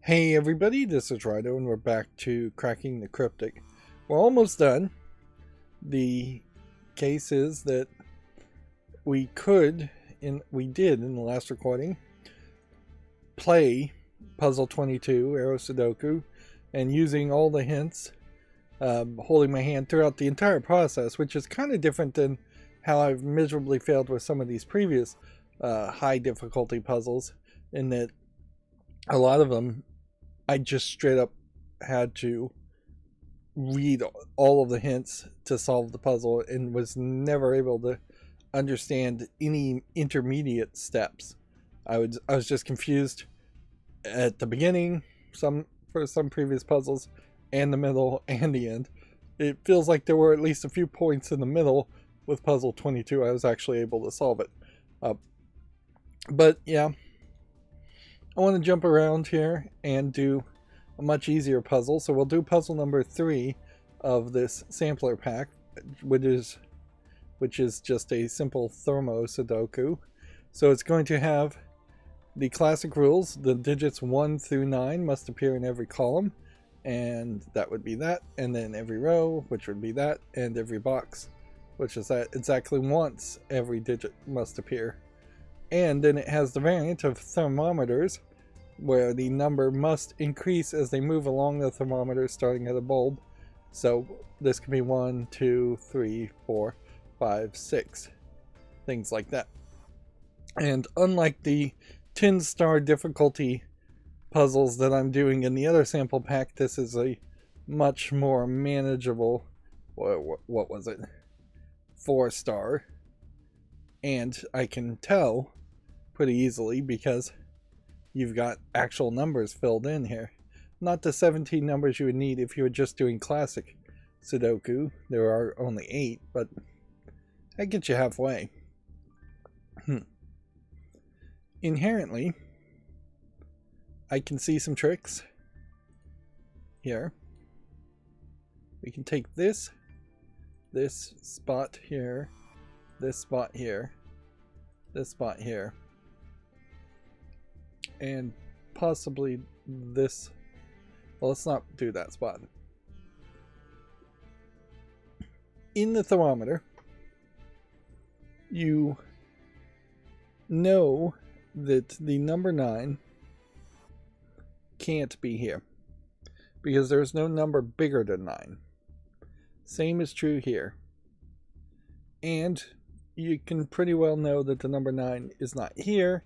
Hey everybody, this is Rydo and we're back to Cracking the Cryptic. We're almost done. The case is that we did in the last recording, play Puzzle 22, Arrow Sudoku, and using all the hints, holding my hand throughout the entire process, which is kind of different than how I've miserably failed with some of these previous high difficulty puzzles, in that a lot of them I just straight up had to read all of the hints to solve the puzzle and was never able to understand any intermediate steps. I was just confused at the beginning, for some previous puzzles, and the middle and the end. It feels like there were at least a few points in the middle with puzzle 22 I was actually able to solve it. But yeah, I want to jump around here and do a much easier puzzle. So we'll do puzzle number 3 of this sampler pack, which is just a simple thermo Sudoku. So it's going to have the classic rules. The digits 1 through 9 must appear in every column, and that would be that, and then every row, which would be that, and every box, which is that. Exactly once every digit must appear. And then it has the variant of thermometers, where the number must increase as they move along the thermometer, starting at a bulb. So this could be 1, 2, 3, 4, 5, 6, things like that. And unlike the 10-star difficulty puzzles that I'm doing in the other sample pack, this is a much more manageable, what was it, 4-star. And I can tell pretty easily because you've got actual numbers filled in here. Not the 17 numbers you would need if you were just doing classic Sudoku. There are only 8, but that gets you halfway. Inherently, I can see some tricks here. We can take this spot here, this spot here, this spot here, and possibly this. Well, let's not do that spot. In the thermometer, you know that the number 9 can't be here because there's no number bigger than 9. Same is true here. And you can pretty well know that the number 9 is not here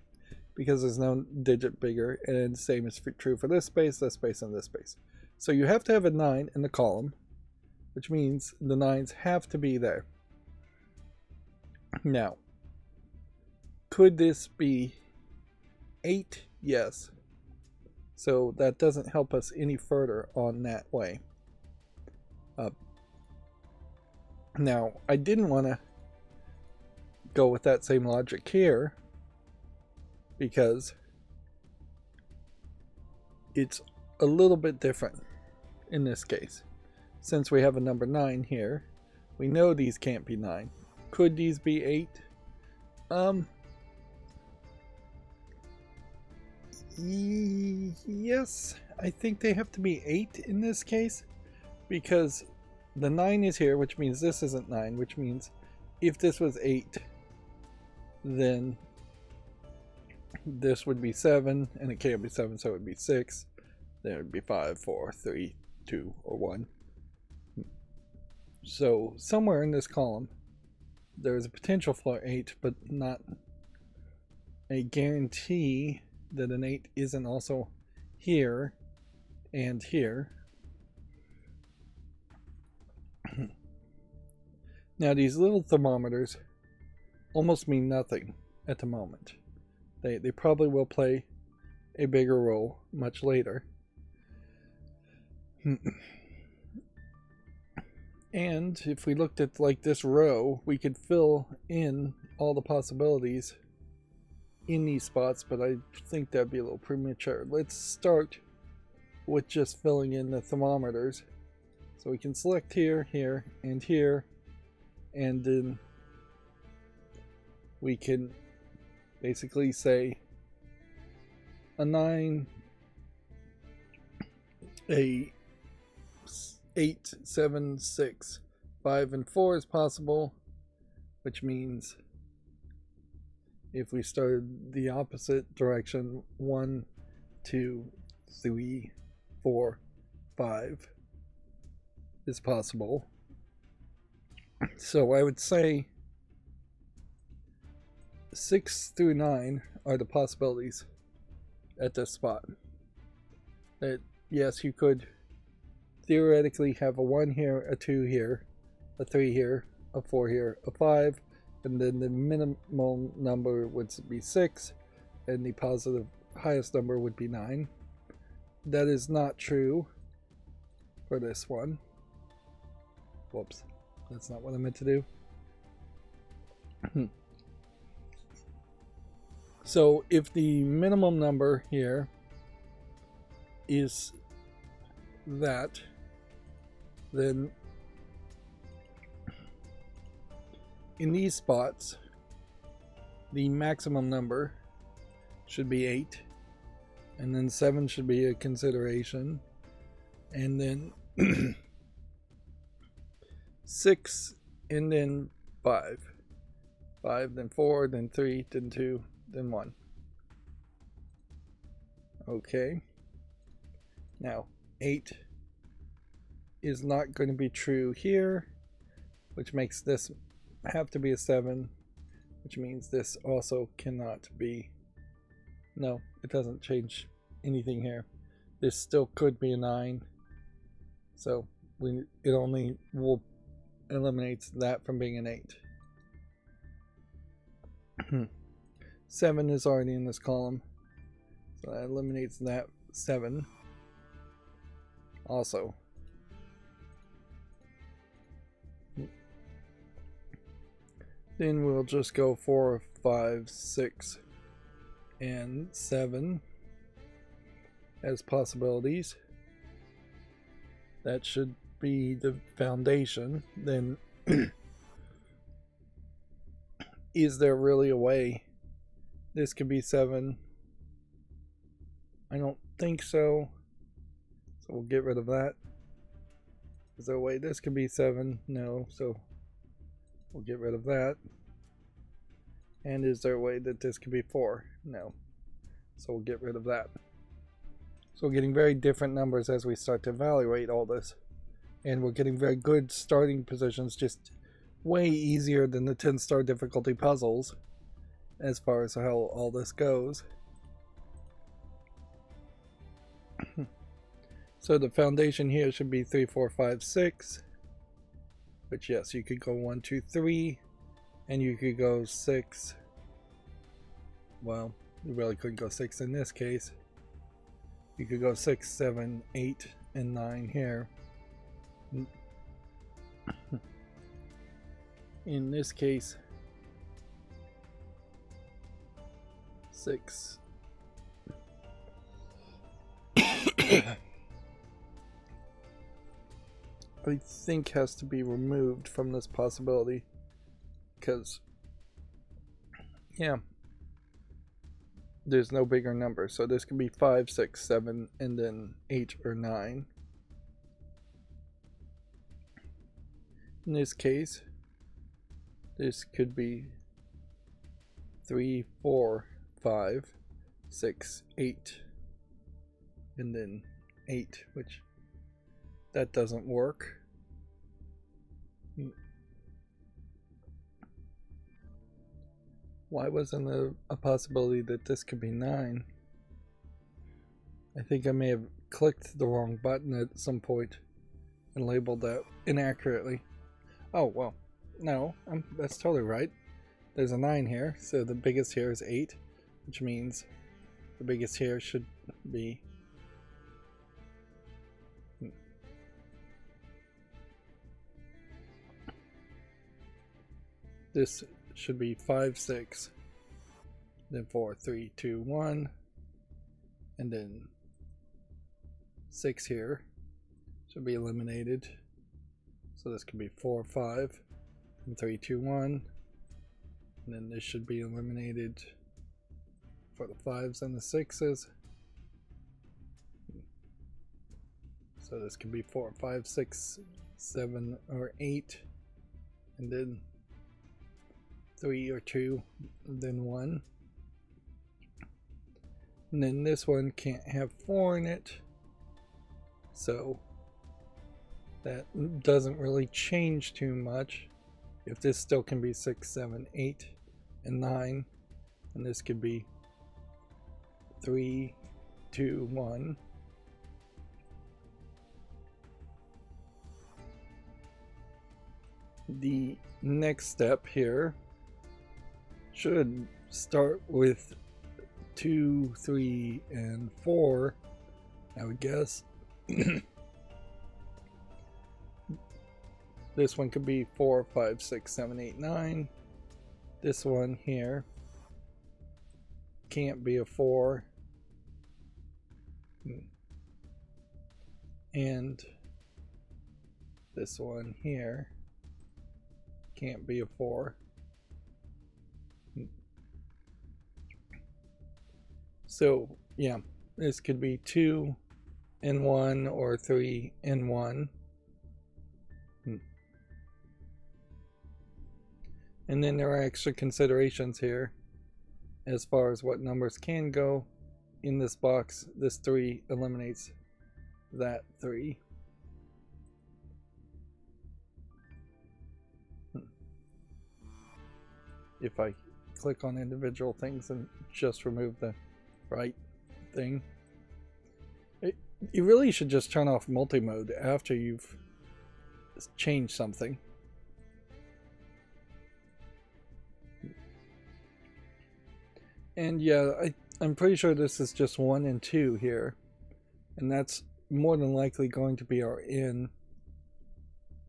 because there's no digit bigger, and the same is true for this space, and this space. So you have to have a 9 in the column, which means the 9s have to be there. Now, could this be 8? Yes. So that doesn't help us any further on that way. Now, I didn't want to go with that same logic here, because it's a little bit different in this case. Since we have a number 9 here, we know these can't be 9. Could these be 8? Yes, I think they have to be 8 in this case, because the 9 is here, which means this isn't 9, which means if this was 8, then this would be 7, and it can't be 7, so it would be 6. Then it would be 5, 4, 3, 2, or 1. So somewhere in this column, there is a potential for 8, but not a guarantee that an 8 isn't also here and here. Now, these little thermometers almost mean nothing at the moment. They probably will play a bigger role much later. And if we looked at like this row, we could fill in all the possibilities in these spots, but I think that'd be a little premature. Let's start with just filling in the thermometers. So we can select here, here, and here, and then we can basically say a 9 a 8, 7, 6, 5, and 4 is possible, which means if we started the opposite direction, 1, 2, 3, 4, 5 is possible. So I would say 6 through 9 are the possibilities at this spot. That yes, you could theoretically have a 1 here, a 2 here, a 3 here, a 4 here, a 5, and then the minimal number would be 6, and the positive highest number would be 9. That is not true for this one. Whoops, that's not what I meant to do. So if the minimum number here is that, then in these spots the maximum number should be 8, and then 7 should be a consideration, and then 6, and then 5, then 4, then 3, then 2, then 1. Okay, now 8 is not going to be true here, which makes this have to be a 7, which means this also cannot be. No, it doesn't change anything here. This still could be a 9, so it only eliminates that from being an 8. 7 is already in this column, so that eliminates that 7 also. Then we'll just go 4, 5, 6, and 7 as possibilities. That should be the foundation. Then is there really a way this could be 7? I don't think so. So we'll get rid of that. Is there a way this could be 7? No. So we'll get rid of that. And is there a way that this could be 4? No. So we'll get rid of that. So we're getting very different numbers as we start to evaluate all this. And we're getting very good starting positions, just way easier than the 10-star difficulty puzzles as far as how all this goes. So the foundation here should be 3, 4, 5, 6. Which yes, you could go 1, 2, 3, and you could go 6. Well, you really couldn't go 6 in this case. You could go 6, 7, 8, and 9 here. In this case, 6. I think has to be removed from this possibility, because yeah, there's no bigger number, so this could be 5, 6, 7, and then 8 or 9. In this case, this could be 3, 4, 5, 6, 8, and then 8, which that doesn't work. Why wasn't there a possibility that this could be 9? I think I may have clicked the wrong button at some point and labeled that inaccurately. Oh, well, no, that's totally right. There's a 9 here, so the biggest here is 8, which means the biggest here should be this should be 5, 6, then 4, 3, 2, 1, and then 6 here should be eliminated. So this could be 4, 5, and 3, 2, 1, and then this should be eliminated for the 5s and the 6s. So this could be 4, 5, 6, 7, or 8, and then 3 or 2, and then 1. And then this one can't have 4 in it, so that doesn't really change too much. If this still can be 6, 7, 8, and 9, and this could be 3, 2, 1. The next step here should start with 2, 3, and 4, I would guess. This one could be 4, 5, 6, 7, 8, 9. This one here can't be a 4. And this one here can't be a 4. So yeah, this could be 2 and 1 or 3 and 1. And then there are extra considerations here as far as what numbers can go in this box. This 3 eliminates that 3. If I click on individual things and just remove the right thing, you really should just turn off multi-mode after you've changed something. And yeah, I'm pretty sure this is just 1 and 2 here, and that's more than likely going to be our in.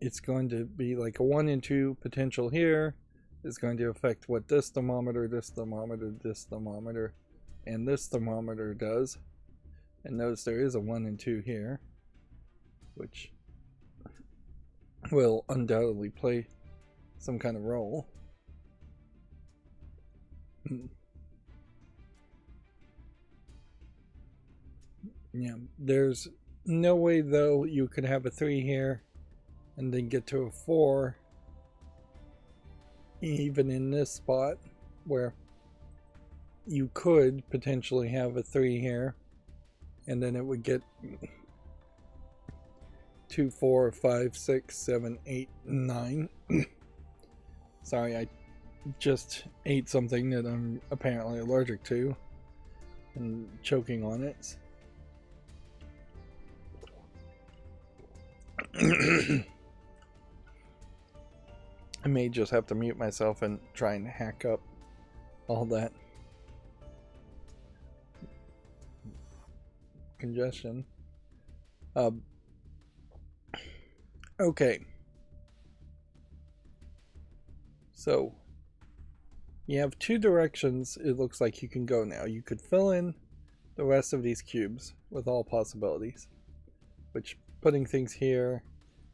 It's going to be like a 1 and 2 potential here is going to affect what this thermometer, this thermometer, this thermometer, and this thermometer does. And notice there is a 1 and 2 here, which will undoubtedly play some kind of role. Yeah, there's no way though you could have a 3 here and then get to a 4 even in this spot, where you could potentially have a 3 here and then it would get 2, 4, 5, 6, 7, 8, 9. Sorry, I just ate something that I'm apparently allergic to and choking on it. I may just have to mute myself and try and hack up all that congestion. Okay. So you have 2 directions it looks like you can go now. You could fill in the rest of these cubes with all possibilities, which putting things here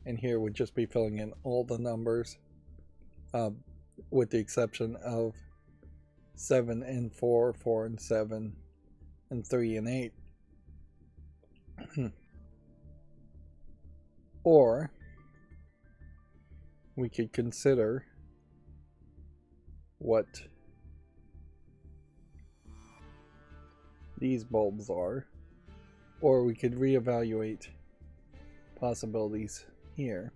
and here would just be filling in all the numbers, with the exception of 7 and 4, 4 and 7, and 3 and 8. Or we could consider what these bulbs are, or we could reevaluate possibilities here.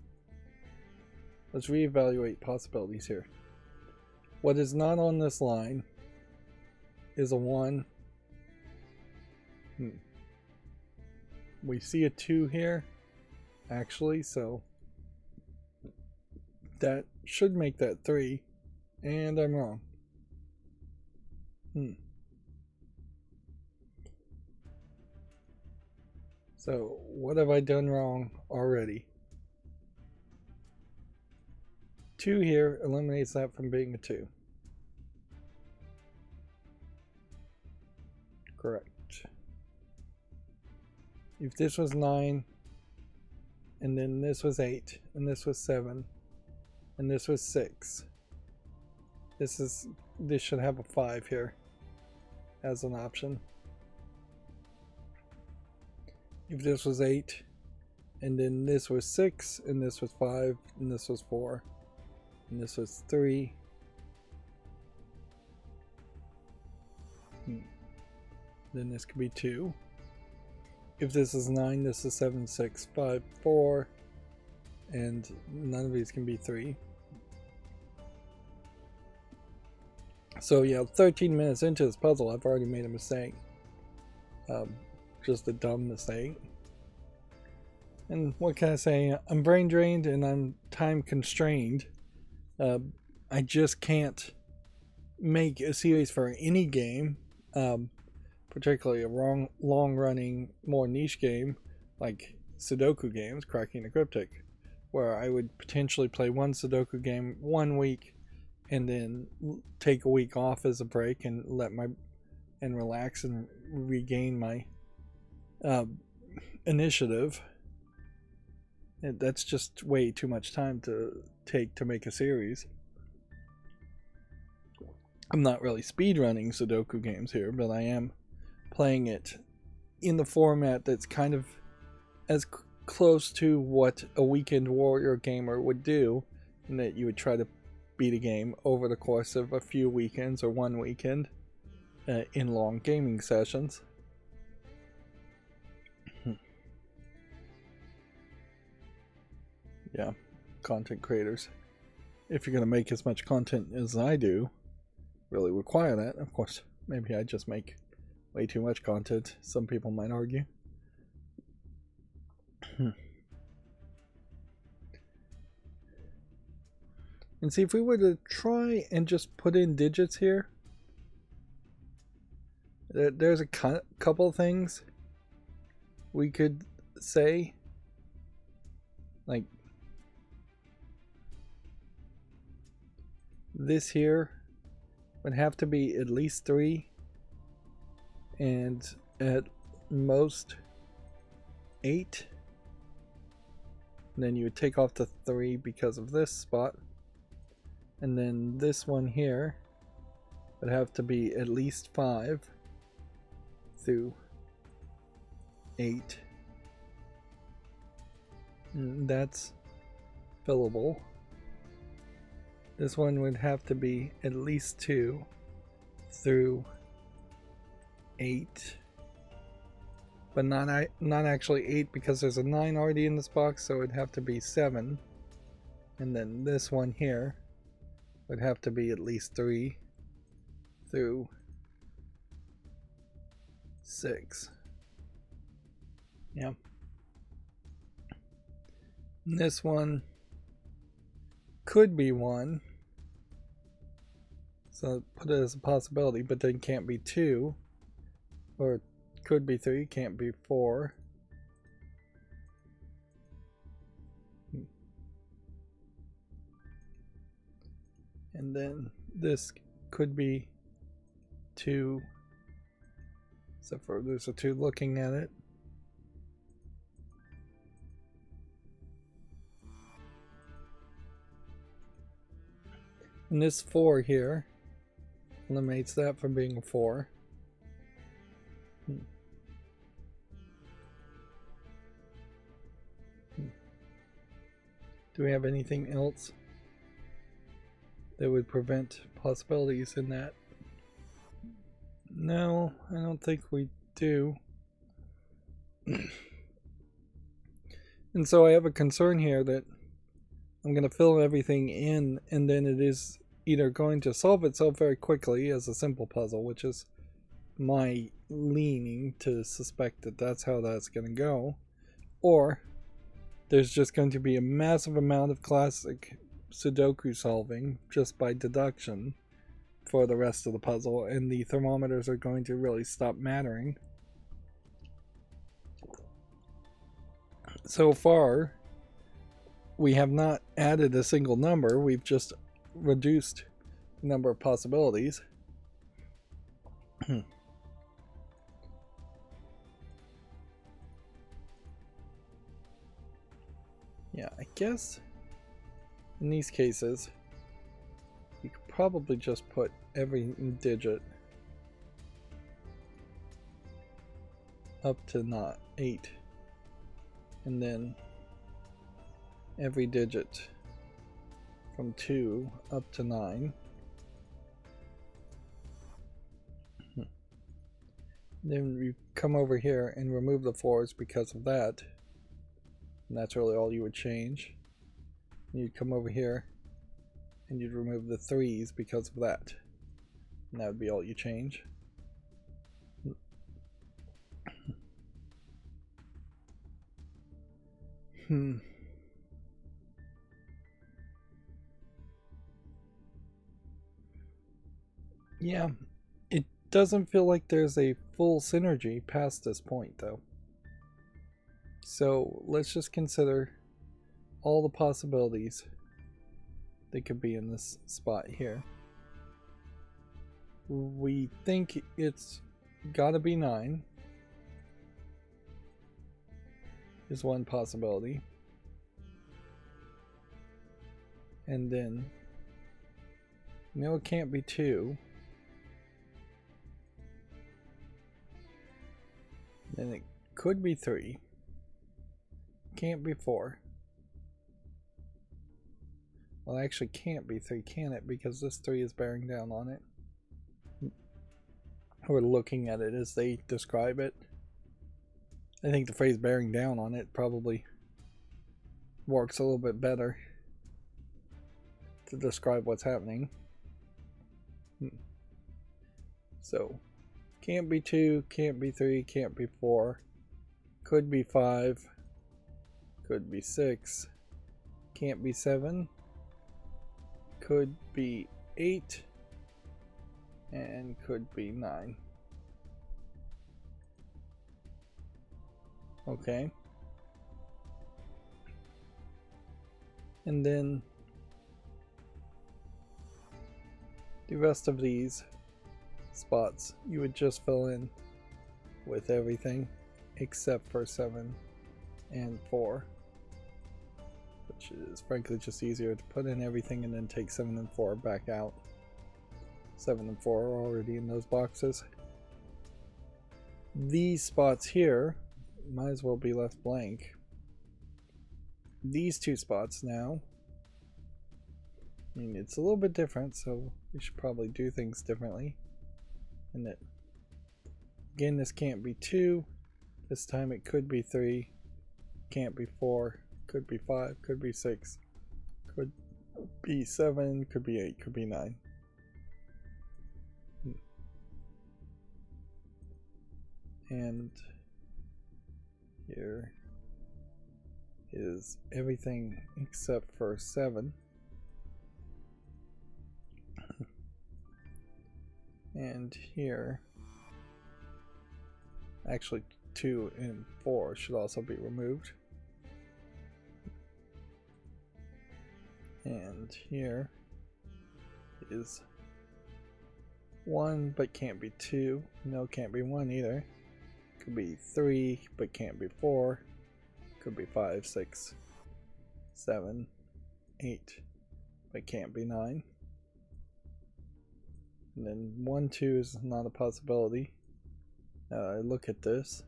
Let's reevaluate possibilities here. What is not on this line is a 1. We see a 2 here, actually, so that should make that 3, and I'm wrong. So what have I done wrong already? 2 here eliminates that from being a 2. Correct. If this was 9, and then this was 8, and this was 7, and this was 6, this should have a 5 here as an option. If this was 8, And then this was 6, and this was 5, and this was 4, and this was 3. Then this could be 2. If this is 9, this is 7, 6, 5, 4, and none of these can be 3. So yeah, 13 minutes into this puzzle, I've already made a mistake. Just a dumb mistake. And what can I say? I'm brain drained and I'm time constrained. I just can't make a series for any game, particularly a long-running, more niche game like Sudoku games, Cracking the Cryptic, where I would potentially play one Sudoku game 1 week and then take a week off as a break and relax and regain my initiative. That's just way too much time to take to make a series. I'm not really speedrunning Sudoku games here, but I am playing it in the format that's kind of as close to what a weekend warrior gamer would do, and that you would try to beat a game over the course of a few weekends or 1 weekend in long gaming sessions. Yeah, content creators, if you're going to make as much content as I do, really require that. Of course, maybe I just make way too much content, some people might argue. And see, if we were to try and just put in digits here, there's a couple things we could say. Like, this here would have to be at least 3, and at most 8. And then you would take off the 3 because of this spot. And then this one here would have to be at least 5 through 8. And that's fillable. This one would have to be at least 2 through 8. But not actually 8, because there's a 9 already in this box, so it'd have to be 7. And then this one here would have to be at least 3 through 6. Yeah. And this one could be 1. So put it as a possibility, but then can't be 2. Or could be 3, can't be 4. And then this could be 2, except for there's a 2 looking at it. And this 4 here eliminates that from being a 4. Do we have anything else that would prevent possibilities in that? No, I don't think we do. And so I have a concern here that I'm going to fill everything in, and then it is either going to solve itself very quickly as a simple puzzle, which is my leaning to suspect that that's how that's going to go, or there's just going to be a massive amount of classic Sudoku solving just by deduction for the rest of the puzzle, and the thermometers are going to really stop mattering. So far, we have not added a single number, we've just reduced the number of possibilities. Yeah, I guess in these cases you could probably just put every digit up to not 8, and then every digit from 2 up to 9. Then you come over here and remove the 4s because of that. And that's really all you would change. And you'd come over here and you'd remove the 3s because of that. And that would be all you change. Yeah, it doesn't feel like there's a full synergy past this point though. So let's just consider all the possibilities that could be in this spot here. We think it's gotta be 9 is one possibility. And then no, it can't be 2. Then it could be 3. Can't be 4. Well, it actually can't be 3, can it? Because this 3 is bearing down on it. We're looking at it as they describe it. I think the phrase bearing down on it probably works a little bit better to describe what's happening. So, can't be 2, can't be 3, can't be 4, could be 5, could be 6, can't be 7, could be 8, and could be 9. Okay. And then the rest of these spots you would just fill in with everything except for 7 and 4, which is frankly just easier to put in everything and then take 7 and 4 back out. 7 and 4 are already in those boxes. These spots here might as well be left blank. These 2 spots now, I mean, it's a little bit different, so we should probably do things differently. And that, again, this can't be 2. This time it could be 3. Can't be 4. Could be 5. Could be 6. Could be 7. Could be 8. Could be 9. And here is everything except for 7. And here, actually 2 and 4 should also be removed. And here is 1 but can't be 2. No, can't be 1 either. Could be 3 but can't be 4. Could be 5, 6, 7, 8 but can't be 9. And then 1, 2 is not a possibility. I look at this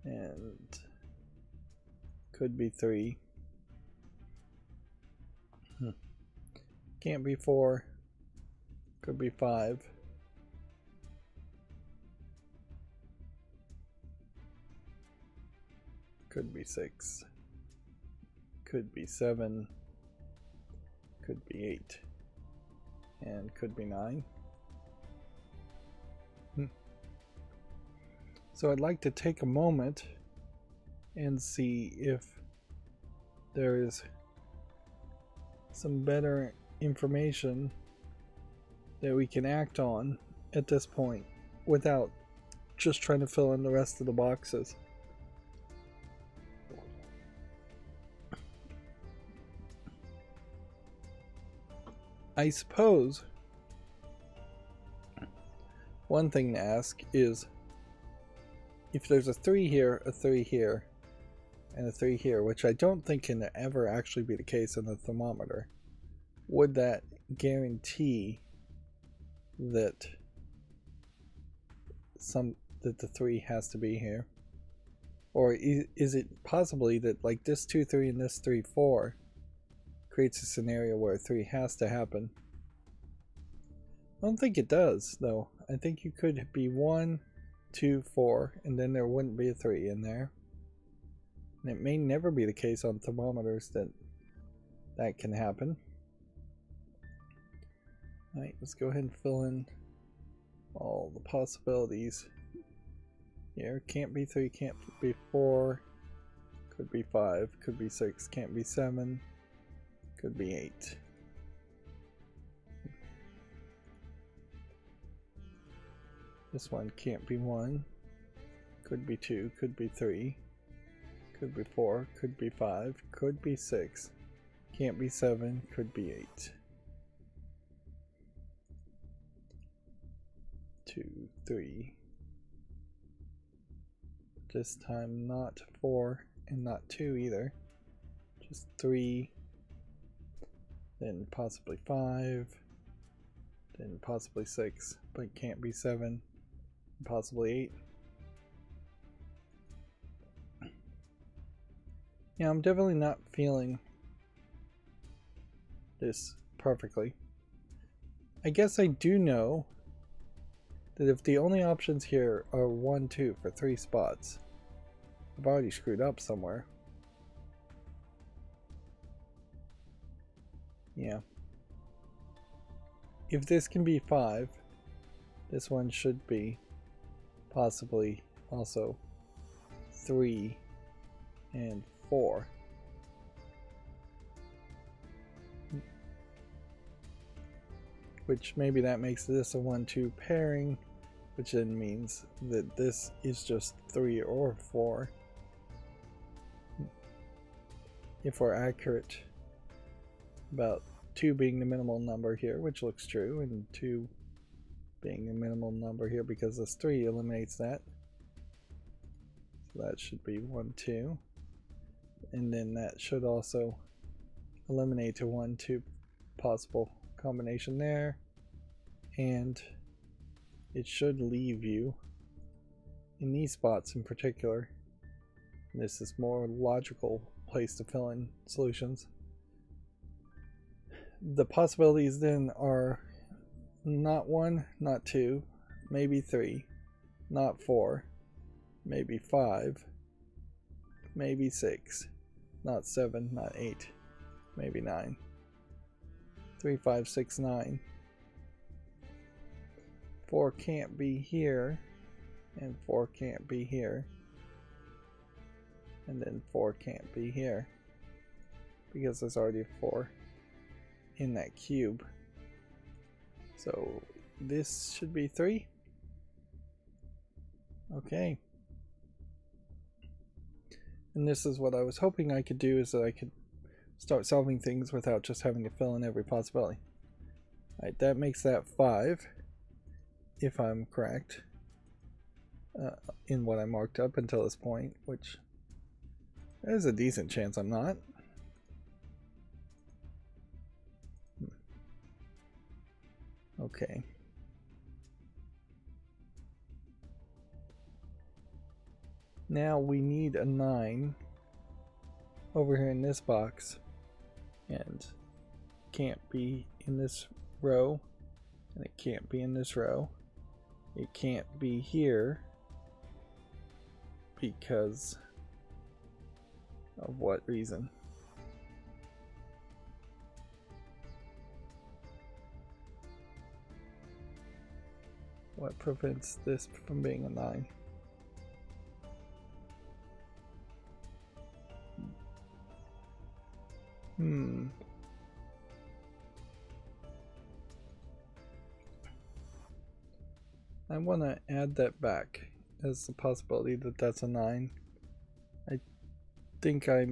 and could be 3. Can't be 4. Could be 5. Could be 6. Could be 7. Could be 8. And could be 9. So I'd like to take a moment and see if there is some better information that we can act on at this point without just trying to fill in the rest of the boxes. I suppose one thing to ask is if there's a 3 here, a 3 here, and a 3 here, which I don't think can ever actually be the case in the thermometer, would that guarantee that the 3 has to be here? Or is it possibly that like this 2, 3 and this 3, 4 creates a scenario where 3 has to happen? I don't think it does, though. I think you could be 1, 2, 4, and then there wouldn't be a 3 in there. And it may never be the case on thermometers that that can happen. Alright, let's go ahead and fill in all the possibilities. Here, can't be 3, can't be 4, could be 5, could be 6, can't be 7, could be 8. This one can't be 1, could be 2, could be 3, could be 4, could be 5, could be 6, can't be 7, could be 8. 2, 3. This time not 4 and not 2 either. Just 3. Then possibly 5. Then possibly 6, but can't be 7. Possibly 8. Yeah, I'm definitely not feeling this perfectly. I guess I do know that if the only options here are 1, 2 for 3 spots, I've already screwed up somewhere. Yeah. If this can be 5, this one should be possibly also 3 and 4. Which maybe that makes this a 1-2 pairing, which then means that this is just 3 or 4. If we're accurate about 2 being the minimal number here, which looks true, and 2 being the minimal number here because this 3 eliminates that. So that should be 1, 2. And then that should also eliminate a 1, 2 possible combination there. And it should leave you in these spots in particular. And this is more logical place to fill in solutions. The possibilities then are not 1, not 2, maybe 3, not 4, maybe 5, maybe 6, not 7, not 8, maybe 9. 3, 5, 6, 9. 4 can't be here, and 4 can't be here, and then 4 can't be here because there's already a 4 in that cube. So this should be 3. Okay. And this is what I was hoping I could do, is that I could start solving things without just having to fill in every possibility. Alright, that makes that 5, if I'm correct, in what I marked up until this point, which there's a decent chance I'm not. Okay. Now we need a 9 over here in this box, and can't be in this row, and it can't be in this row. It can't be here because of what reason? What prevents this from being a 9? I want to add that back as the possibility that that's a 9. I think I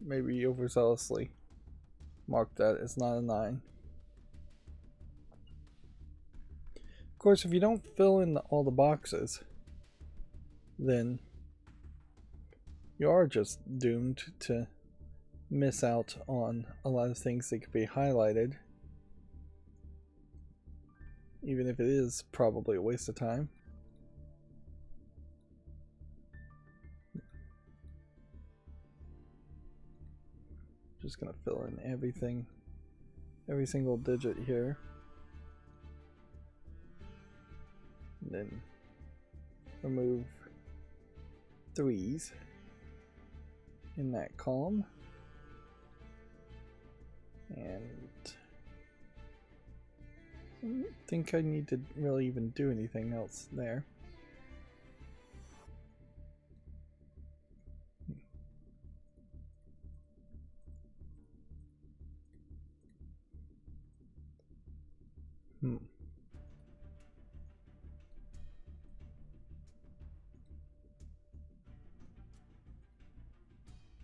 maybe overzealously marked that as not a 9. Of course, if you don't fill in all the boxes, then you are just doomed to miss out on a lot of things that could be highlighted, even if it is probably a waste of time. just gonna fill in everything, every single digit here. And then remove 3s in that column. And I don't think I need to really even do anything else there.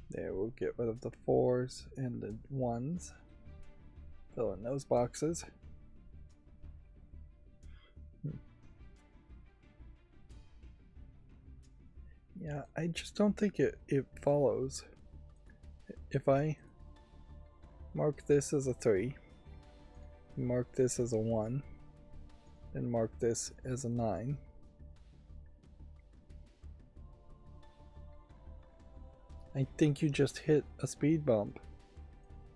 There, we'll get rid of the 4s and the 1s. Fill in those boxes. Yeah, I just don't think it follows. If I mark this as a 3, mark this as a 1, and mark this as a 9, I think you just hit a speed bump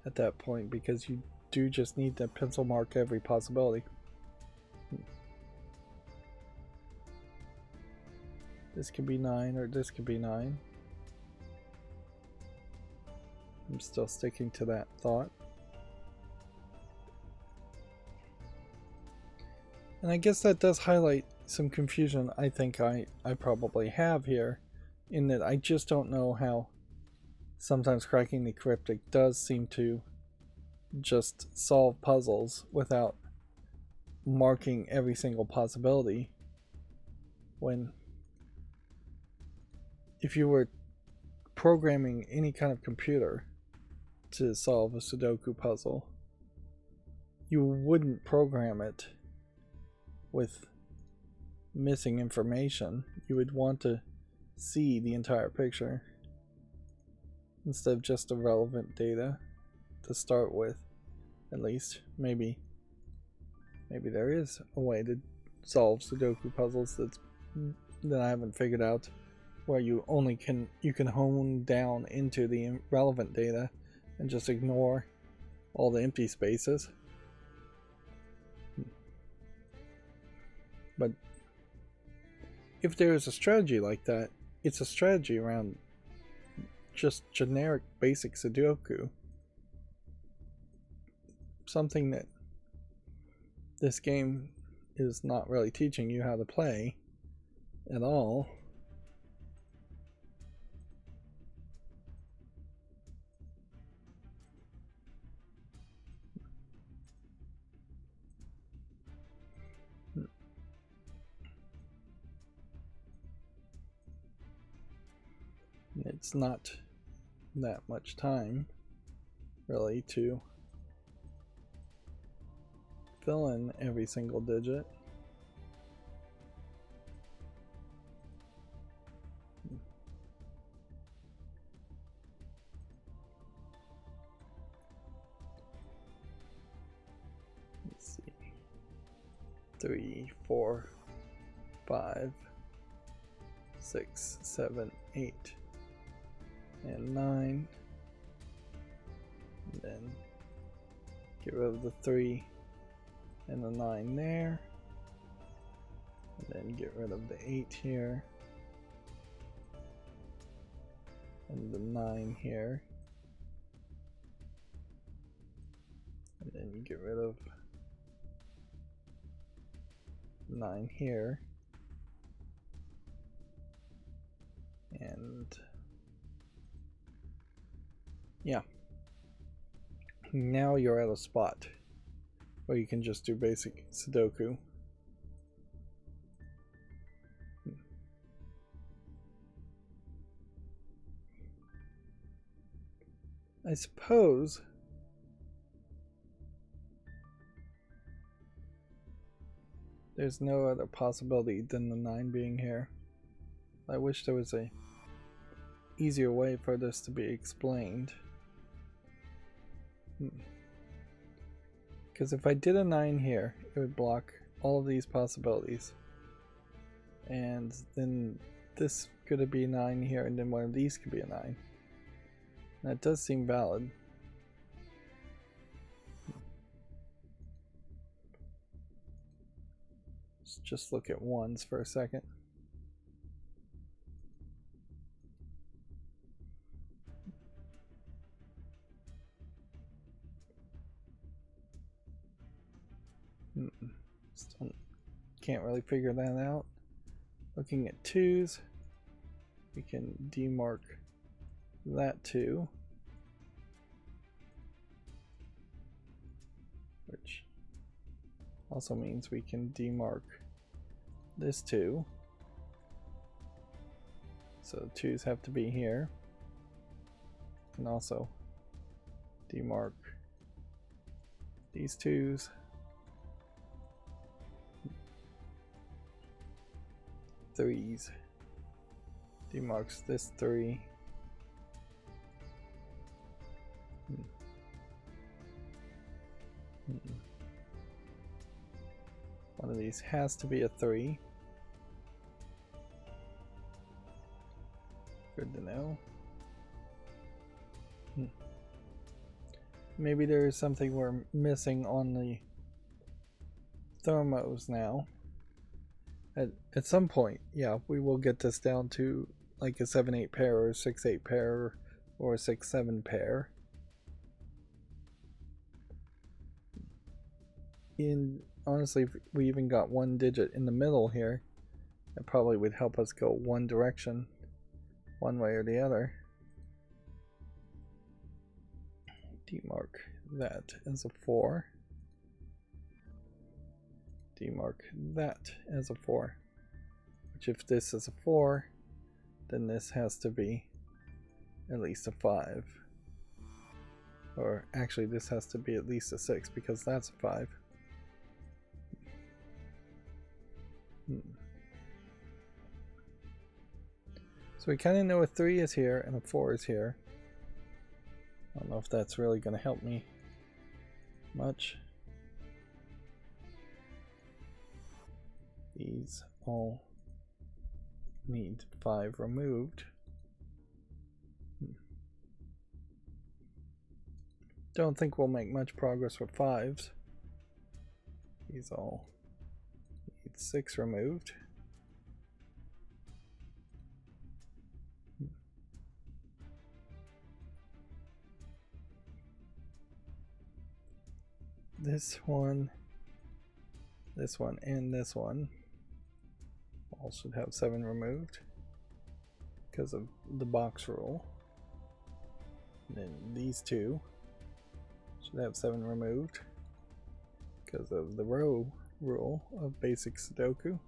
at that point, because you do just need to pencil mark every possibility. This could be 9 or this could be 9. I'm still sticking to that thought. And I guess that does highlight some confusion I think I probably have here, in that I just don't know how sometimes Cracking the Cryptic does seem to just solve puzzles without marking every single possibility, when if you were programming any kind of computer to solve a Sudoku puzzle, you wouldn't program it with missing information. You would want to see the entire picture instead of just the relevant data to start with. At least maybe there is a way to solve Sudoku puzzles that I haven't figured out, where you can hone down into the relevant data and just ignore all the empty spaces. But if there is a strategy like that, it's a strategy around just generic basic Sudoku. Something that this game is not really teaching you how to play at all. It's not that much time really to fill in every single digit. Let's see. 3, 4, 5, 6, 7, 8, and 9. And then get rid of the 3 and the 9 there. And then get rid of the 8 here. And the 9 here. And then you get rid of 9 here. And yeah. Now you're at a spot where you can just do basic Sudoku. I suppose there's no other possibility than the 9 being here. I wish there was a easier way for this to be explained. Because if I did a 9 here, it would block all of these possibilities. And then this could be a 9 here, and then one of these could be a 9. That does seem valid. Let's just look at ones for a second. Still can't really figure that out. Looking at twos, we can demark that two, which also means we can demark this two. So the twos have to be here. And also demark these twos. Threes. Demarks this three. One of these has to be a 3. Good to know. Maybe there is something we're missing on the thermos now. At some point, yeah, we will get this down to like a 7-8 pair or a 6-8 pair or a 6-7 pair. Honestly, if we even got one digit in the middle here, that probably would help us go one direction, one way or the other. Demark that as a 4. Demark that as a 4. Which, if this is a 4, then this has to be at least a 5. Or actually, this has to be at least a 6 because that's a 5. So we kind of know a 3 is here and a 4 is here. I don't know if that's really going to help me much. These all need 5 removed. Don't think we'll make much progress with 5s. These all need 6 removed. This one, and this one all should have 7 removed because of the box rule. And then these two should have 7 removed because of the row rule of basic Sudoku.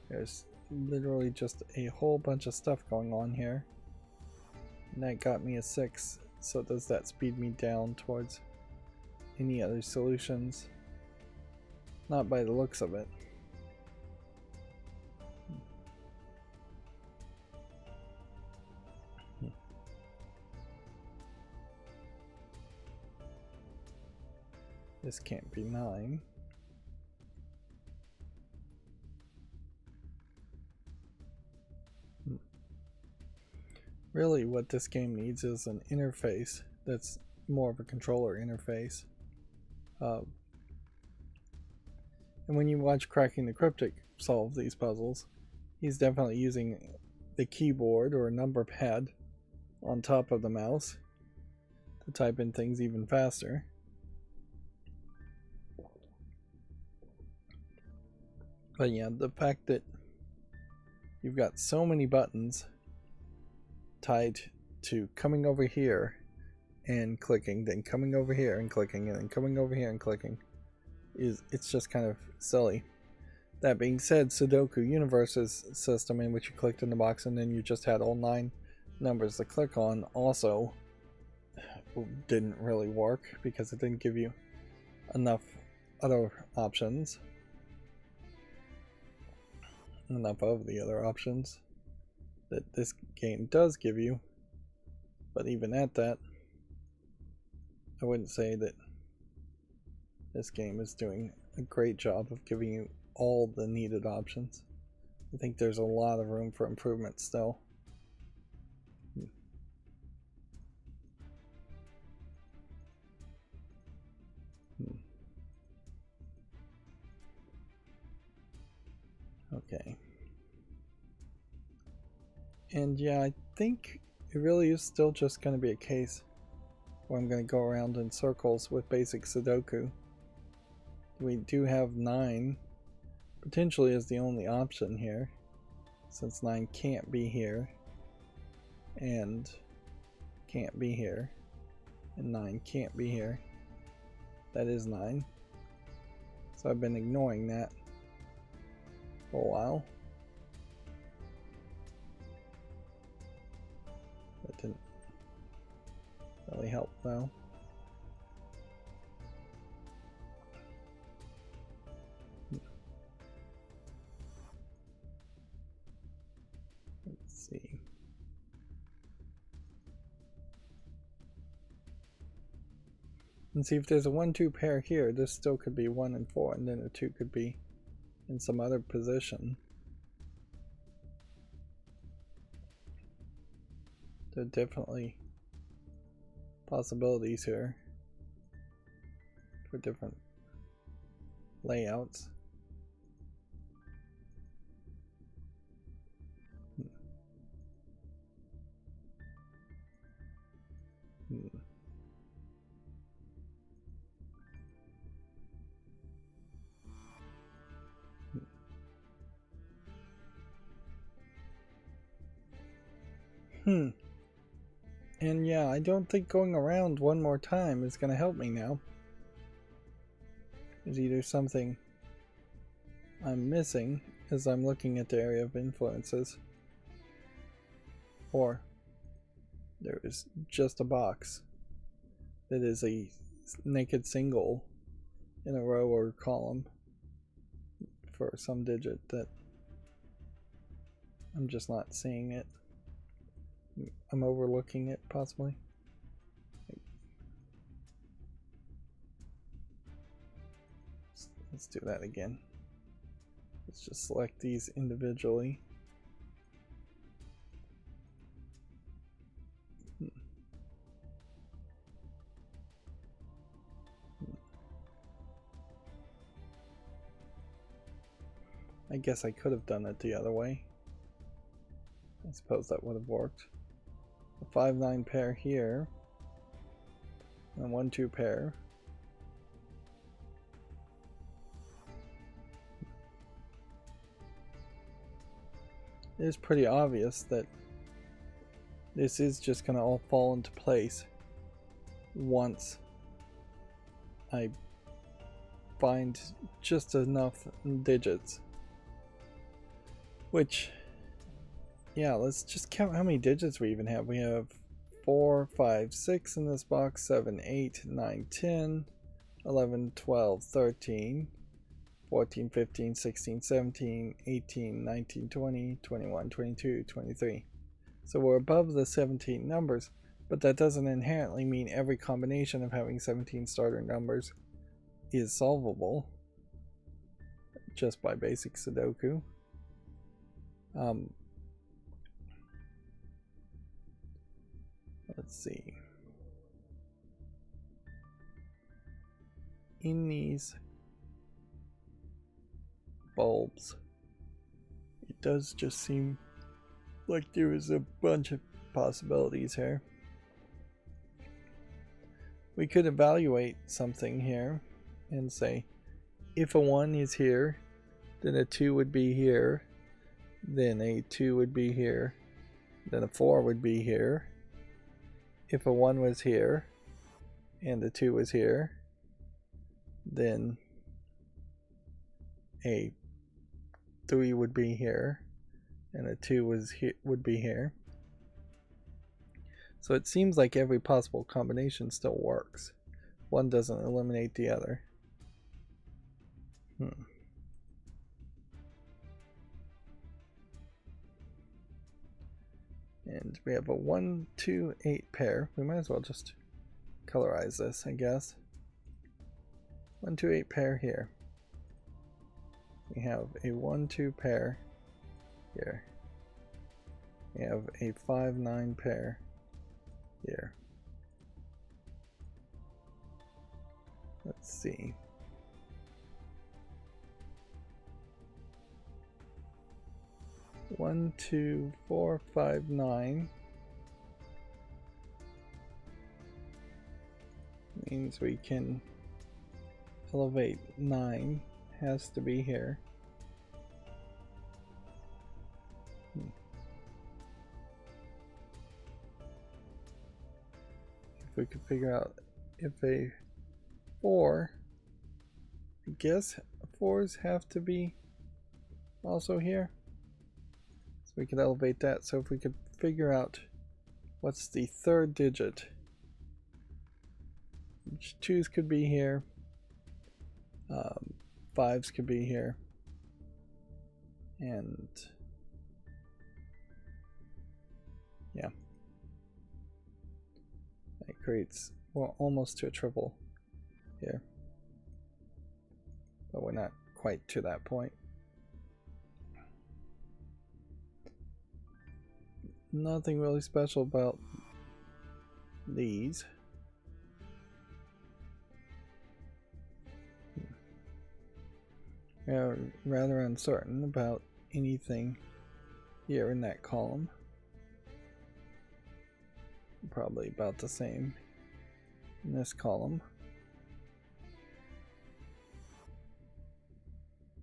There's literally just a whole bunch of stuff going on here. And that got me a 6. So does that speed me down towards any other solutions? Not by the looks of it. This can't be 9. Really, what this game needs is an interface that's more of a controller interface. And when you watch Cracking the Cryptic solve these puzzles, he's definitely using the keyboard or a number pad on top of the mouse to type in things even faster. But yeah, the fact that you've got so many buttons tied to coming over here and clicking, then coming over here and clicking, and then coming over here and clicking, it's just kind of silly. That being said, Sudoku Universe's system, in which you clicked in the box and then you just had all 9 numbers to click on, also didn't really work because it didn't give you enough other options, enough of the other options that this game does give you. But even at that, I wouldn't say that this game is doing a great job of giving you all the needed options. I think there's a lot of room for improvement still. And yeah, I think it really is still just going to be a case where I'm going to go around in circles with basic Sudoku. We do have 9 potentially as the only option here, since 9 can't be here, and can't be here, and 9 can't be here. That is 9. So I've been ignoring that for a while. That didn't really help though. Let's see. And see if there's a 1-2 pair here, this still could be 1 and 4, and then a 2 could be in some other position. There are definitely possibilities here for different layouts. And yeah, I don't think going around one more time is going to help me now. There's either something I'm missing as I'm looking at the area of influences, or there is just a box that is a naked single in a row or column for some digit that I'm just not seeing it. I'm overlooking it, possibly. Let's do that again. Let's just select these individually. I guess I could have done it the other way. I suppose that would have worked. A 5-9 pair here, and a 1-2 pair. It is pretty obvious that this is just going to all fall into place once I find just enough digits. Which, yeah, let's just count how many digits we even have. We have 4, 5, 6 in this box, 7, 8, 9, 10, 11, 12, 13, 14, 15, 16, 17, 18, 19, 20, 21, 22, 23. So we're above the 17 numbers, but that doesn't inherently mean every combination of having 17 starter numbers is solvable just by basic Sudoku. Let's see. In these bulbs, it does just seem like there is a bunch of possibilities here. We could evaluate something here and say, if a 1 is here, then a 2 would be here, then a 2 would be here, then a 4 would be here. If a 1 was here and a 2 was here, then a 3 would be here and a 2 would be here. So it seems like every possible combination still works. One doesn't eliminate the other. And we have a 1, 2, 8 pair. We might as well just colorize this, I guess. 1, 2, 8 pair here. We have a 1, 2 pair here. We have a 5, 9 pair here. Let's see. 1, 2, 4, 5, 9. Means we can elevate 9. Has to be here. If we could figure out if a 4, I guess 4s have to be also here. So we could elevate that. So if we could figure out what's the third digit, which 2s could be here, 5s could be here, and yeah, that creates, well, almost to a triple here, but we're not quite to that point. Nothing really special about these. Rather uncertain about anything here in that column. Probably about the same in this column.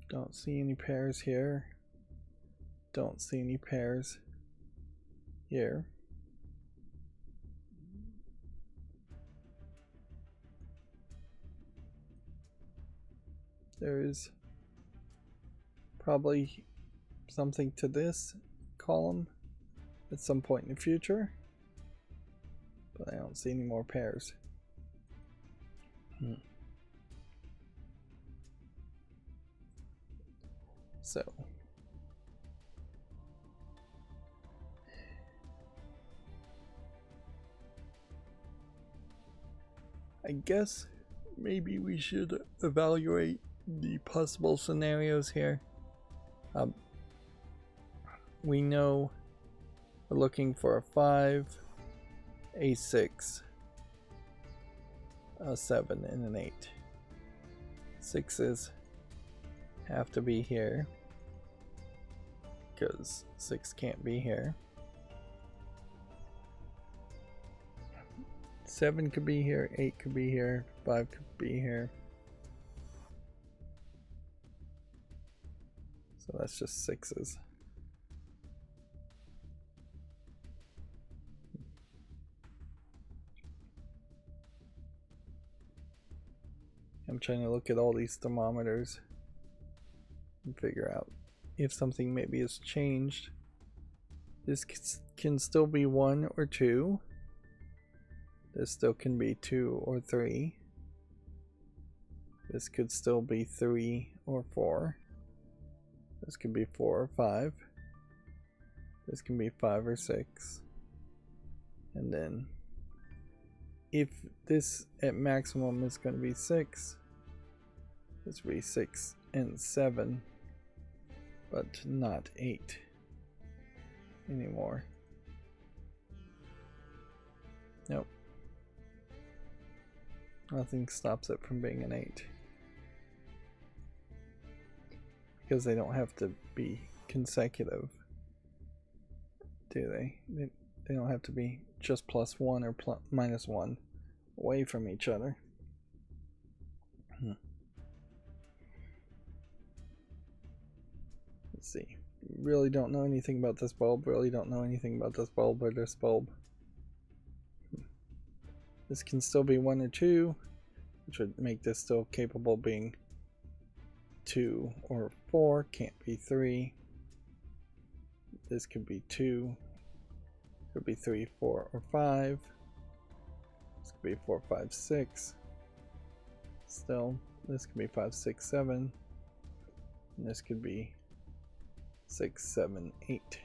Don't see any pairs here. Don't see any pairs here. There is probably something to this column at some point in the future, but I don't see any more pairs. So I guess maybe we should evaluate the possible scenarios here. We know we're looking for a 5, a 6, a 7, and an 8. 6s have to be here because 6 can't be here. 7 could be here, 8 could be here, 5 could be here. So that's just 6s. I'm trying to look at all these thermometers and figure out if something maybe has changed. This can still be 1 or 2. This still can be 2 or 3. This could still be 3 or 4. This could be 4 or 5. This can be 5 or 6. And then if this at maximum is going to be 6, this will be 6 and 7, but not 8 anymore. Nope. Nothing stops it from being an 8. Because they don't have to be consecutive, do they? They don't have to be just +1 or -1 away from each other. Let's see. Really don't know anything about this bulb. Really don't know anything about this bulb or this bulb. This can still be 1 or 2, which would make this still capable of being 2 or 4. Can't be 3. This could be 2. Could be 3, 4, or 5. This could be 4, 5, 6. Still, this could be 5, 6, 7. And this could be 6, 7, 8.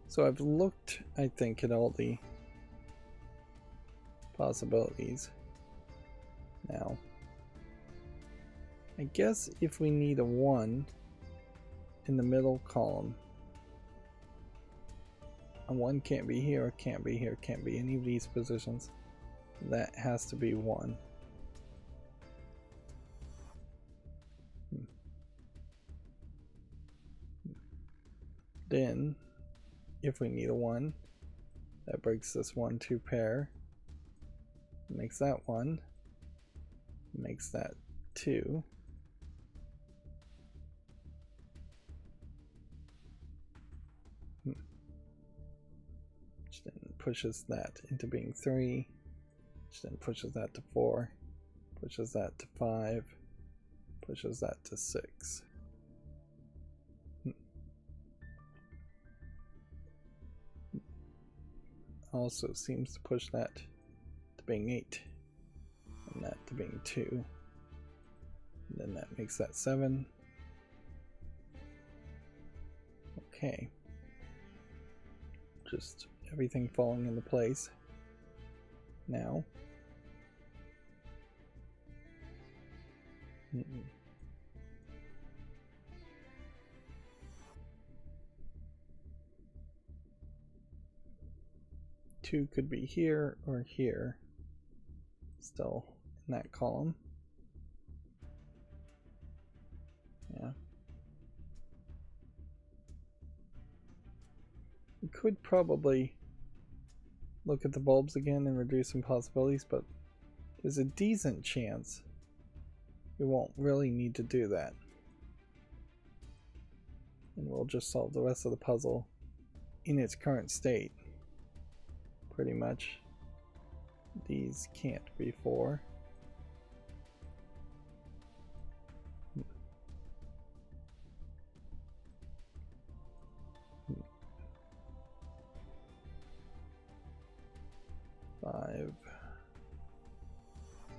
So I've looked, I think, at all the possibilities. Now, I guess if we need a 1 in the middle column, a 1 can't be here, can't be here, can't be any of these positions. That has to be 1. Then, if we need a 1, that breaks this 1-2 pair. Makes that 1. Makes that 2. Which then pushes that into being 3. Which then pushes that to 4. Pushes that to 5. Pushes that to 6. Also seems to push that to being 8. And that to being 2. And then that makes that 7. Okay. Just everything falling into place. Now. 2 could be here or here. Still in that column. Yeah. We could probably look at the bulbs again and reduce some possibilities, but there's a decent chance we won't really need to do that. And we'll just solve the rest of the puzzle in its current state. Pretty much. These can't be 4. Five.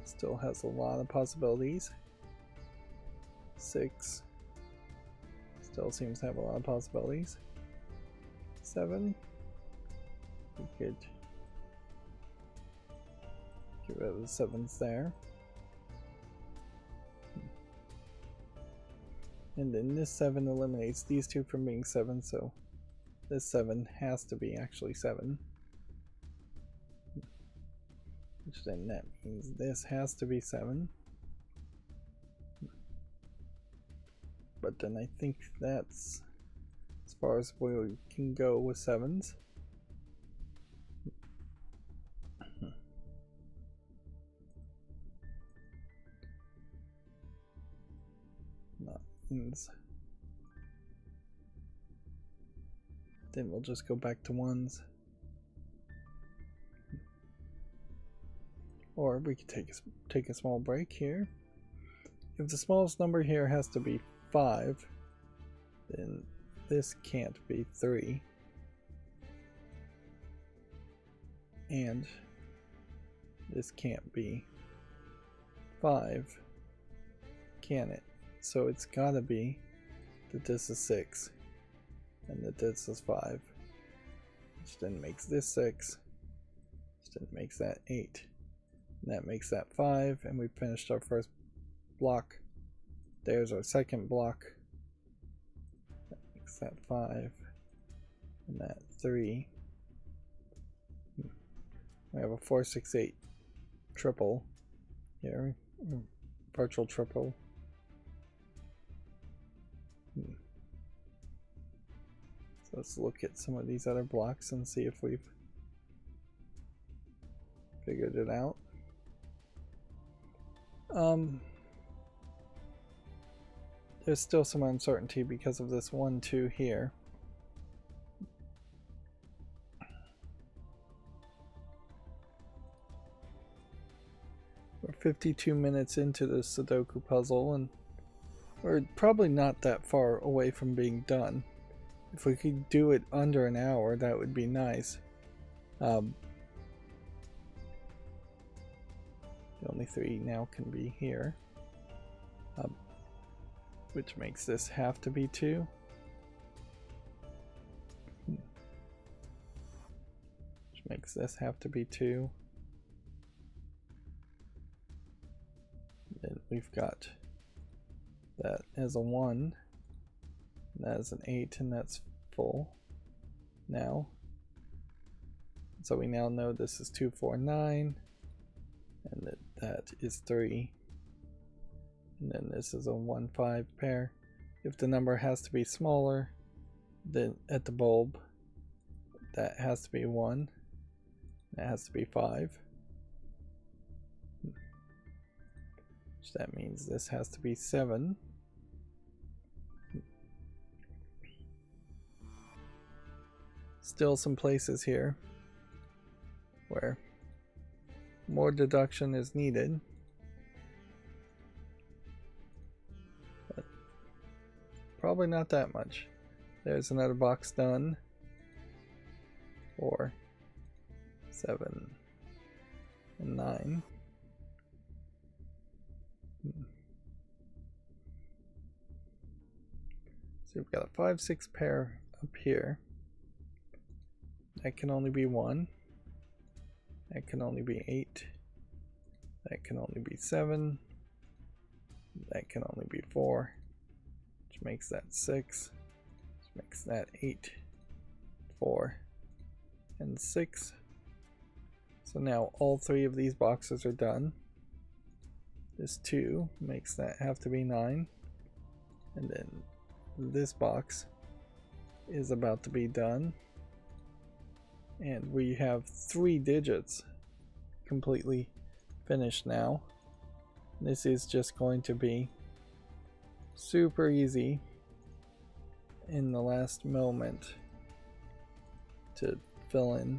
Still has a lot of possibilities. 6. Still seems to have a lot of possibilities. 7. We could get rid of the 7s there. And then this 7 eliminates these 2 from being 7, so this 7 has to be actually 7. Which then that means this has to be 7. But then I think that's as far as we can go with 7s. Nines. Then we'll just go back to 1s. Or we could take a small break here. If the smallest number here has to be 5, then this can't be 3. And this can't be 5, can it? So it's gotta be that this is 6 and that this is 5. Which then makes this 6. Which then makes that 8. And that makes that 5, and we finished our first block. There's our second block. That makes that 5. And that 3. We have a 4, 6, 8 triple here. Virtual triple. So let's look at some of these other blocks and see if we've figured it out. There's still some uncertainty because of this 1, 2 here. We're 52 minutes into the Sudoku puzzle, and we're probably not that far away from being done. If we could do it under an hour, that would be nice. The only 3 now can be here. Which makes this have to be 2. Which makes this have to be 2. Then we've got that as a 1. That is an 8, and that's full now. So we now know this is 2, 4, 9, and that is 3. And then this is a 1, 5 pair. If the number has to be smaller, Then at the bulb, that has to be 1. That has to be 5. So that means this has to be 7. Still some places here where more deduction is needed. But probably not that much. There's another box done. 4, 7, and 9. So we've got a 5, 6 pair up here. That can only be 1. That can only be 8. That can only be 7. That can only be 4. Which makes that 6. Which makes that 8, 4, and 6. So now all 3 of these boxes are done. This 2 makes that have to be 9. And then this box is about to be done. And we have 3 digits completely finished now. This is just going to be super easy in the last moment to fill in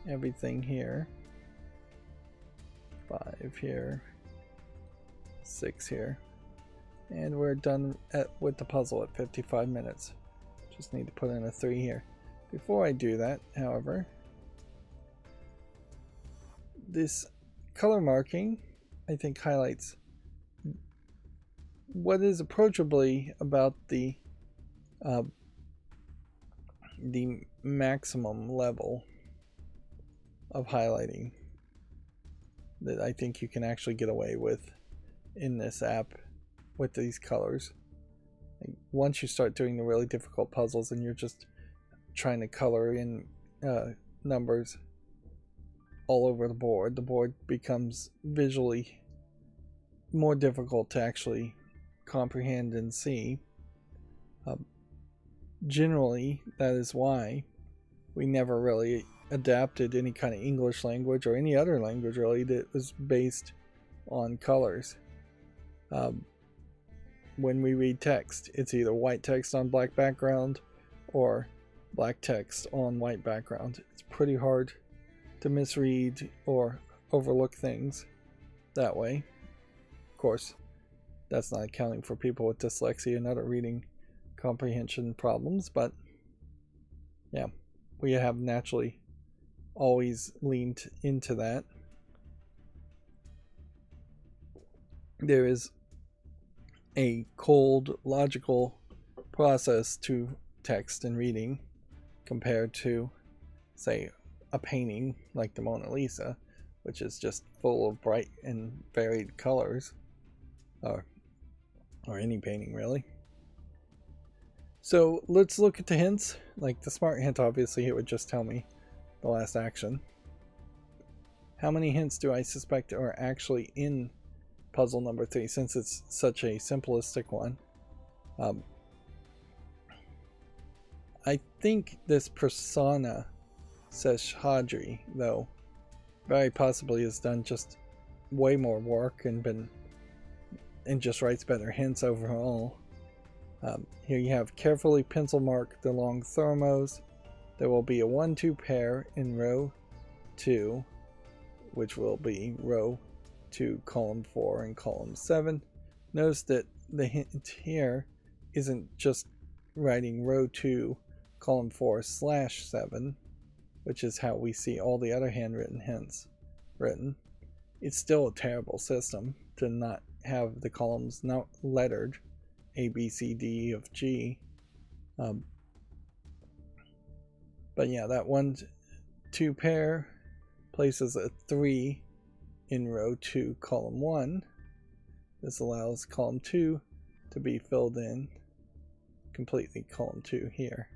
everything here. 5 here, 6 here, and we're done with the puzzle at 55 minutes. Just need to put in a 3 here. Before I do that, however, this color marking, I think, highlights what is approachably about the maximum level of highlighting that I think you can actually get away with in this app with these colors. Like, once you start doing the really difficult puzzles and you're just trying to color in numbers all over the board becomes visually more difficult to actually comprehend and see. Generally, that is why we never really adapted any kind of English language or any other language really that was based on colors. When we read text, it's either white text on black background or black text on white background. It's pretty hard to misread or overlook things that way. Of course, that's not accounting for people with dyslexia and other reading comprehension problems, but yeah, we have naturally always leaned into that. There is a cold, logical process to text and reading compared to, say, a painting like the Mona Lisa, which is just full of bright and varied colors, or any painting really. So let's look at the hints. Like the smart hint, obviously it would just tell me the last action. How many hints do I suspect are actually in puzzle number 3, since it's such a simplistic one? I think this Prasanna Seshadri, though, very possibly has done just way more work and just writes better hints overall. Here you have carefully pencil mark the long thermos. There will be a 1-2 pair in row 2, which will be row 2, column 4, and column 7. Notice that the hint here isn't just writing row 2, column 4/7, which is how we see all the other handwritten hints written. It's still a terrible system to not have the columns not lettered A, B, C, D, E, F, G. But yeah, that 1-2 pair places a 3 in row 2, column 1. This allows column 2 to be filled in completely. Column 2 here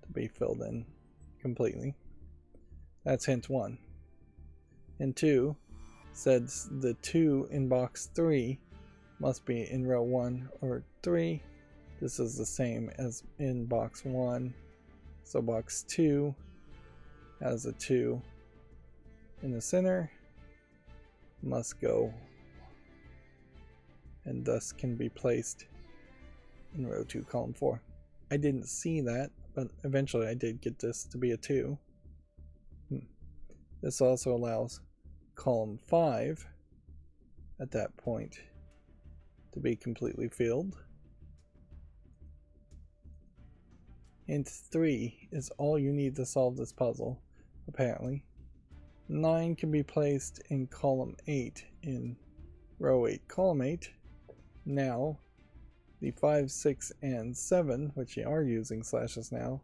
to be filled in completely. That's hint 1. Hint 2 says the 2 in box 3 must be in row 1 or 3. This is the same as in box 1. So box 2 has a 2 in the center, must go, and thus can be placed in row 2, column 4. I didn't see that, but eventually I did get this to be a 2. This also allows column 5 at that point to be completely filled. Hint 3 is all you need to solve this puzzle, apparently. 9 can be placed in column 8 in row 8, column 8. Now, the 5, 6, and 7, which you are using slashes now,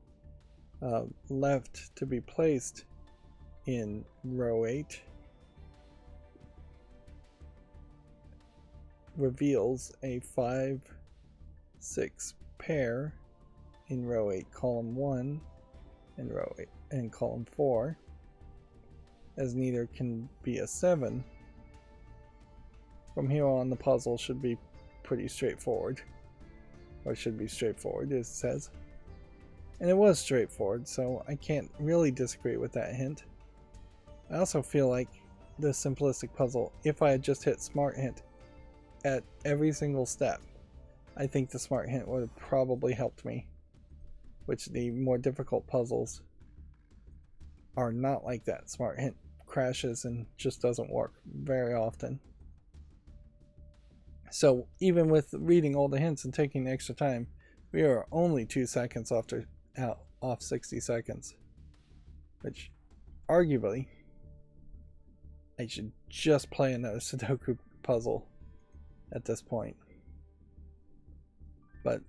left to be placed in row 8, reveals a 5, 6 pair in row 8, column 1, and row 8 and column 4, as neither can be a 7. From here on, the puzzle should be pretty straightforward, or should be straightforward, as it says. And it was straightforward, so I can't really disagree with that hint. I also feel like the simplistic puzzle, if I had just hit smart hint at every single step, I think the smart hint would have probably helped me. Which the more difficult puzzles are not like that. Smart hint crashes and just doesn't work very often. So even with reading all the hints and taking the extra time, we are only 2 seconds off 60 seconds. Which, arguably, I should just play another Sudoku puzzle at this point. But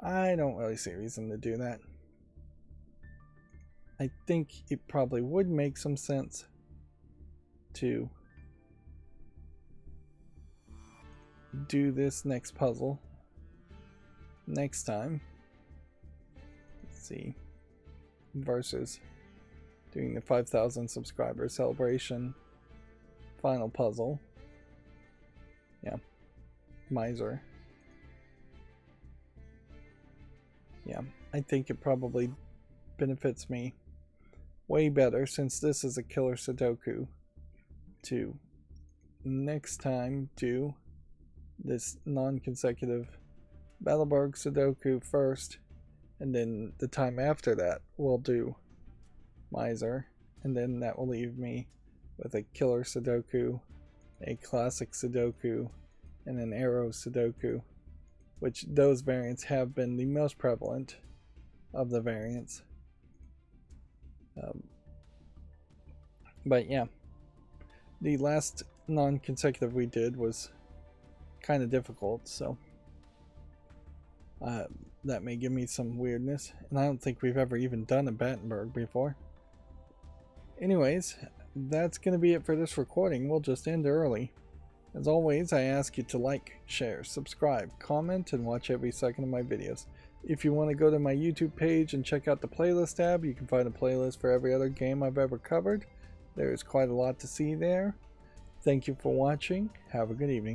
I don't really see a reason to do that. I think it probably would make some sense to do this next puzzle next time. Let's see. Versus doing the 5,000 subscriber celebration final puzzle. Yeah. Miser. Yeah, I think it probably benefits me way better, since this is a killer Sudoku, to next time do this non-consecutive Battleborg Sudoku first, and then the time after that we'll do Miser, and then that will leave me with a killer Sudoku, a classic Sudoku, and an arrow Sudoku, which those variants have been the most prevalent of the variants. But yeah, the last non-consecutive we did was kind of difficult, so that may give me some weirdness, and I don't think we've ever even done a Battenberg before. Anyways, that's going to be it for this recording. We'll just end early. As always, I ask you to like, share, subscribe, comment, and watch every second of my videos. If you want to go to my YouTube page and check out the playlist tab, you can find a playlist for every other game I've ever covered. There is quite a lot to see there. Thank you for watching. Have a good evening.